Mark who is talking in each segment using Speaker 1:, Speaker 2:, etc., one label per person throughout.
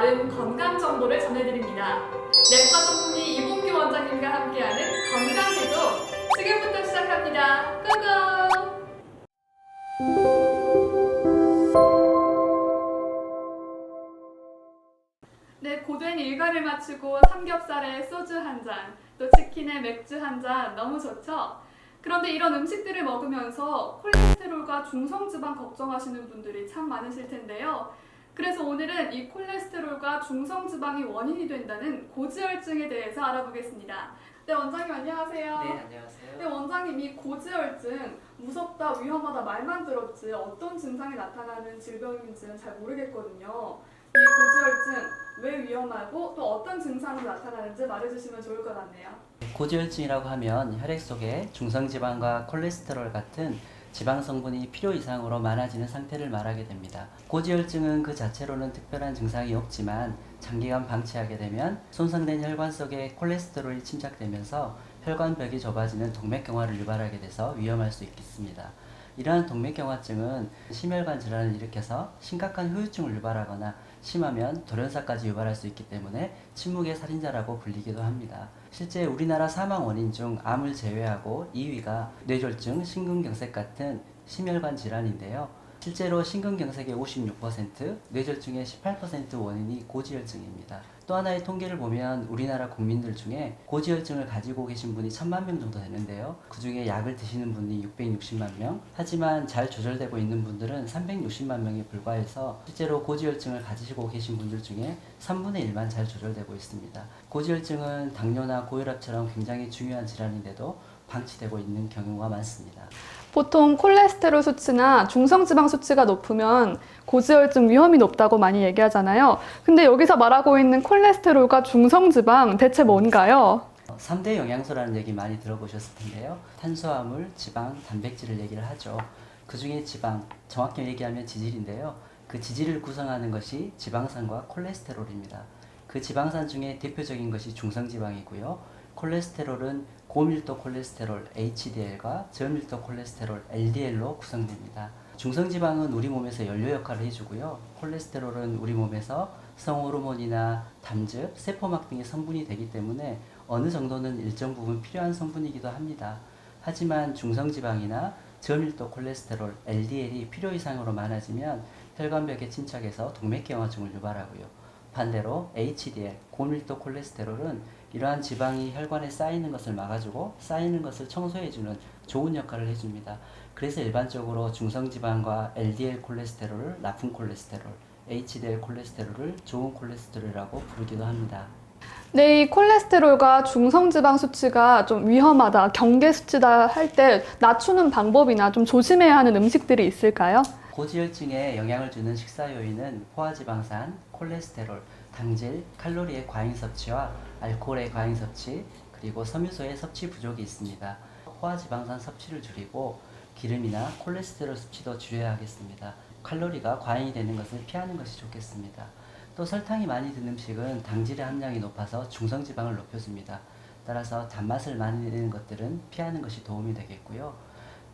Speaker 1: 나름 건강 정보를 전해드립니다. 내과 전문의 이봉규 원장님과 함께하는 건강개조 지금부터 시작합니다. 고고! 네, 고된 일과를 마치고 삼겹살에 소주 한 잔, 또 치킨에 맥주 한 잔 너무 좋죠? 그런데 이런 음식들을 먹으면서 콜레스테롤과 중성지방 걱정하시는 분들이 참 많으실 텐데요. 그래서 오늘은 이 콜레스테롤과 중성지방이 원인이 된다는 고지혈증에 대해서 알아보겠습니다. 네, 원장님 안녕하세요.
Speaker 2: 네, 안녕하세요.
Speaker 1: 네, 원장님 이 고지혈증 무섭다, 위험하다 말만 들었지 어떤 증상이 나타나는 질병인지는 잘 모르겠거든요. 이 고지혈증 왜 위험하고 또 어떤 증상으로 나타나는지 말해주시면 좋을 것 같네요.
Speaker 2: 고지혈증이라고 하면 혈액 속에 중성지방과 콜레스테롤 같은 지방 성분이 필요 이상으로 많아지는 상태를 말하게 됩니다. 고지혈증은 그 자체로는 특별한 증상이 없지만 장기간 방치하게 되면 손상된 혈관 속에 콜레스테롤이 침착되면서 혈관벽이 좁아지는 동맥경화를 유발하게 돼서 위험할 수 있겠습니다. 이러한 동맥경화증은 심혈관 질환을 일으켜서 심각한 후유증을 유발하거나 심하면 돌연사까지 유발할 수 있기 때문에 침묵의 살인자라고 불리기도 합니다. 실제 우리나라 사망 원인 중 암을 제외하고 2위가 뇌졸중, 심근경색 같은 심혈관 질환인데요. 실제로 심근경색의 56%, 뇌졸중의 18% 원인이 고지혈증입니다. 또 하나의 통계를 보면 우리나라 국민들 중에 고지혈증을 가지고 계신 분이 1000만 명 정도 되는데요. 그 중에 약을 드시는 분이 660만 명, 하지만 잘 조절되고 있는 분들은 360만 명에 불과해서 실제로 고지혈증을 가지고 계신 분들 중에 3분의 1만 잘 조절되고 있습니다. 고지혈증은 당뇨나 고혈압처럼 굉장히 중요한 질환인데도 방치되고 있는 경우가 많습니다.
Speaker 1: 보통 콜레스테롤 수치나 중성지방 수치가 높으면 고지혈증 위험이 높다고 많이 얘기하잖아요. 근데 여기서 말하고 있는 콜레스테롤과 중성지방 대체 뭔가요?
Speaker 2: 3대 영양소라는 얘기 많이 들어보셨을 텐데요. 탄수화물, 지방, 단백질을 얘기를 하죠. 그 중에 지방, 정확히 얘기하면 지질인데요. 그 지질을 구성하는 것이 지방산과 콜레스테롤입니다. 그 지방산 중에 대표적인 것이 중성지방이고요. 콜레스테롤은 고밀도 콜레스테롤 HDL과 저밀도 콜레스테롤 LDL로 구성됩니다. 중성지방은 우리 몸에서 연료 역할을 해주고요. 콜레스테롤은 우리 몸에서 성호르몬이나 담즙, 세포막 등의 성분이 되기 때문에 어느 정도는 일정 부분 필요한 성분이기도 합니다. 하지만 중성지방이나 저밀도 콜레스테롤 LDL이 필요 이상으로 많아지면 혈관벽에 침착해서 동맥경화증을 유발하고요. 반대로 HDL, 고밀도 콜레스테롤은 이러한 지방이 혈관에 쌓이는 것을 막아주고 쌓이는 것을 청소해주는 좋은 역할을 해줍니다. 그래서 일반적으로 중성지방과 LDL 콜레스테롤을 나쁜 콜레스테롤, HDL 콜레스테롤을 좋은 콜레스테롤이라고 부르기도 합니다.
Speaker 1: 네, 이 콜레스테롤과 중성지방 수치가 좀 위험하다, 경계 수치다 할 때 낮추는 방법이나 좀 조심해야 하는 음식들이 있을까요?
Speaker 2: 고지혈증에 영향을 주는 식사 요인은 포화지방산, 콜레스테롤, 당질, 칼로리의 과잉 섭취와 알코올의 과잉 섭취, 그리고 섬유소의 섭취 부족이 있습니다. 포화지방산 섭취를 줄이고 기름이나 콜레스테롤 섭취도 줄여야 하겠습니다. 칼로리가 과잉이 되는 것을 피하는 것이 좋겠습니다. 또 설탕이 많이 든 음식은 당질의 함량이 높아서 중성지방을 높여줍니다. 따라서 단맛을 많이 내는 것들은 피하는 것이 도움이 되겠고요.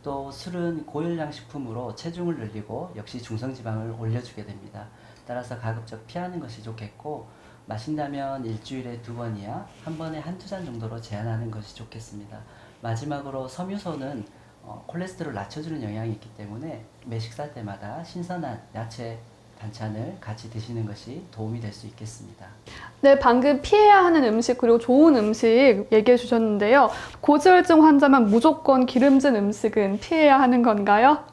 Speaker 2: 또 술은 고열량 식품으로 체중을 늘리고 역시 중성지방을 올려주게 됩니다. 따라서 가급적 피하는 것이 좋겠고, 마신다면 일주일에 2번이야 한 번에 한두 잔 정도로 제한하는 것이 좋겠습니다. 마지막으로 섬유소는 콜레스테롤을 낮춰주는 영향이 있기 때문에 매 식사 때마다 신선한 야채 반찬을 같이 드시는 것이 도움이 될 수 있겠습니다.
Speaker 1: 네, 방금 피해야 하는 음식 그리고 좋은 음식 얘기해 주셨는데요. 고지혈증 환자만 무조건 기름진 음식은 피해야 하는 건가요?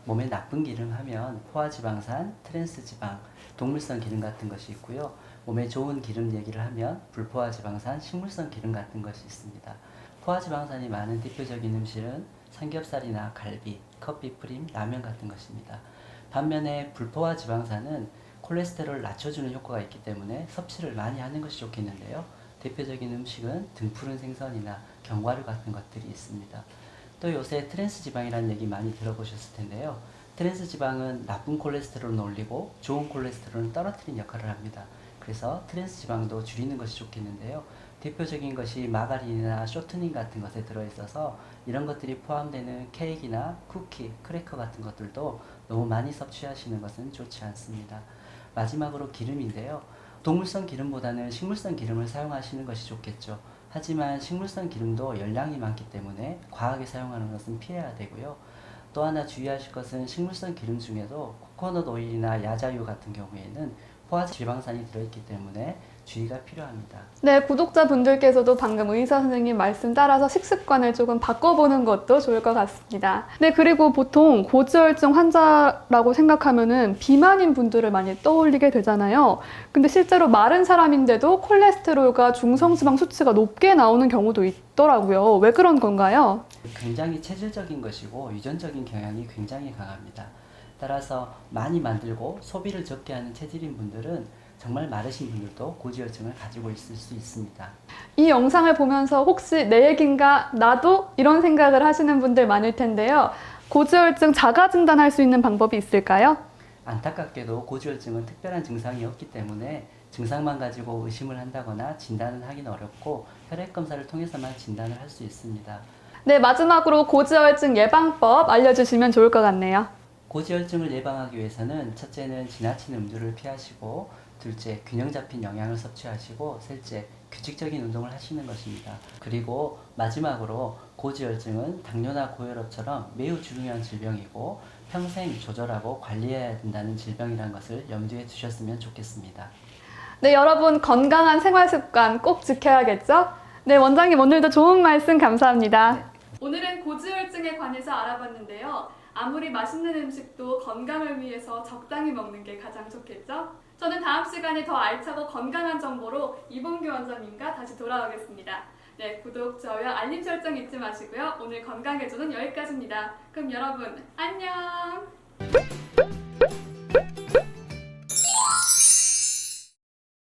Speaker 2: 몸에 나쁜 기름 하면 포화지방산, 트랜스지방, 동물성 기름 같은 것이 있고요. 몸에 좋은 기름 얘기를 하면 불포화지방산, 식물성 기름 같은 것이 있습니다. 포화지방산이 많은 대표적인 음식은 삼겹살이나 갈비, 커피 프림, 라면 같은 것입니다. 반면에 불포화지방산은 콜레스테롤을 낮춰주는 효과가 있기 때문에 섭취를 많이 하는 것이 좋겠는데요. 대표적인 음식은 등푸른 생선이나 견과류 같은 것들이 있습니다. 또 요새 트랜스지방이라는 얘기 많이 들어보셨을 텐데요. 트랜스지방은 나쁜 콜레스테롤은 올리고 좋은 콜레스테롤은 떨어뜨리는 역할을 합니다. 그래서 트랜스지방도 줄이는 것이 좋겠는데요. 대표적인 것이 마가린이나 쇼트닝 같은 것에 들어있어서 이런 것들이 포함되는 케이크나 쿠키, 크래커 같은 것들도 너무 많이 섭취하시는 것은 좋지 않습니다. 마지막으로 기름인데요. 동물성 기름보다는 식물성 기름을 사용하시는 것이 좋겠죠. 하지만 식물성 기름도 열량이 많기 때문에 과하게 사용하는 것은 피해야 되고요. 또 하나 주의하실 것은 식물성 기름 중에도 코코넛 오일이나 야자유 같은 경우에는 포화 지방산이 들어있기 때문에 주의가 필요합니다.
Speaker 1: 네, 구독자분들께서도 방금 의사 선생님 말씀 따라서 식습관을 조금 바꿔보는 것도 좋을 것 같습니다. 네, 그리고 보통 고지혈증 환자라고 생각하면은 비만인 분들을 많이 떠올리게 되잖아요. 근데 실제로 마른 사람인데도 콜레스테롤과 중성지방 수치가 높게 나오는 경우도 있더라고요. 왜 그런 건가요?
Speaker 2: 굉장히 체질적인 것이고 유전적인 경향이 굉장히 강합니다. 따라서 많이 만들고 소비를 적게 하는 체질인 분들은 정말 마르신 분들도 고지혈증을 가지고 있을 수 있습니다.
Speaker 1: 이 영상을 보면서 혹시 내 얘긴가? 나도? 이런 생각을 하시는 분들 많을 텐데요. 고지혈증 자가 진단할 수 있는 방법이 있을까요?
Speaker 2: 안타깝게도 고지혈증은 특별한 증상이 없기 때문에 증상만 가지고 의심을 한다거나 진단을 하기는 어렵고 혈액 검사를 통해서만 진단을 할 수 있습니다.
Speaker 1: 네, 마지막으로 고지혈증 예방법 알려주시면 좋을 것 같네요.
Speaker 2: 고지혈증을 예방하기 위해서는 첫째는 지나친 음주를 피하시고, 둘째 균형 잡힌 영양을 섭취하시고, 셋째 규칙적인 운동을 하시는 것입니다. 그리고 마지막으로 고지혈증은 당뇨나 고혈압처럼 매우 중요한 질병이고 평생 조절하고 관리해야 된다는 질병이라는 것을 염두에 두셨으면 좋겠습니다.
Speaker 1: 네, 여러분 건강한 생활 습관 꼭 지켜야겠죠? 네, 원장님 오늘도 좋은 말씀 감사합니다.
Speaker 2: 네.
Speaker 1: 오늘은 고지혈증에 관해서 알아봤는데요. 아무리 맛있는 음식도 건강을 위해서 적당히 먹는 게 가장 좋겠죠? 저는 다음 시간에 더 알차고 건강한 정보로 이봉규 원장님과 다시 돌아오겠습니다. 네, 구독, 좋아요, 알림 설정 잊지 마시고요. 오늘 건강해주는 여기까지입니다. 그럼 여러분 안녕!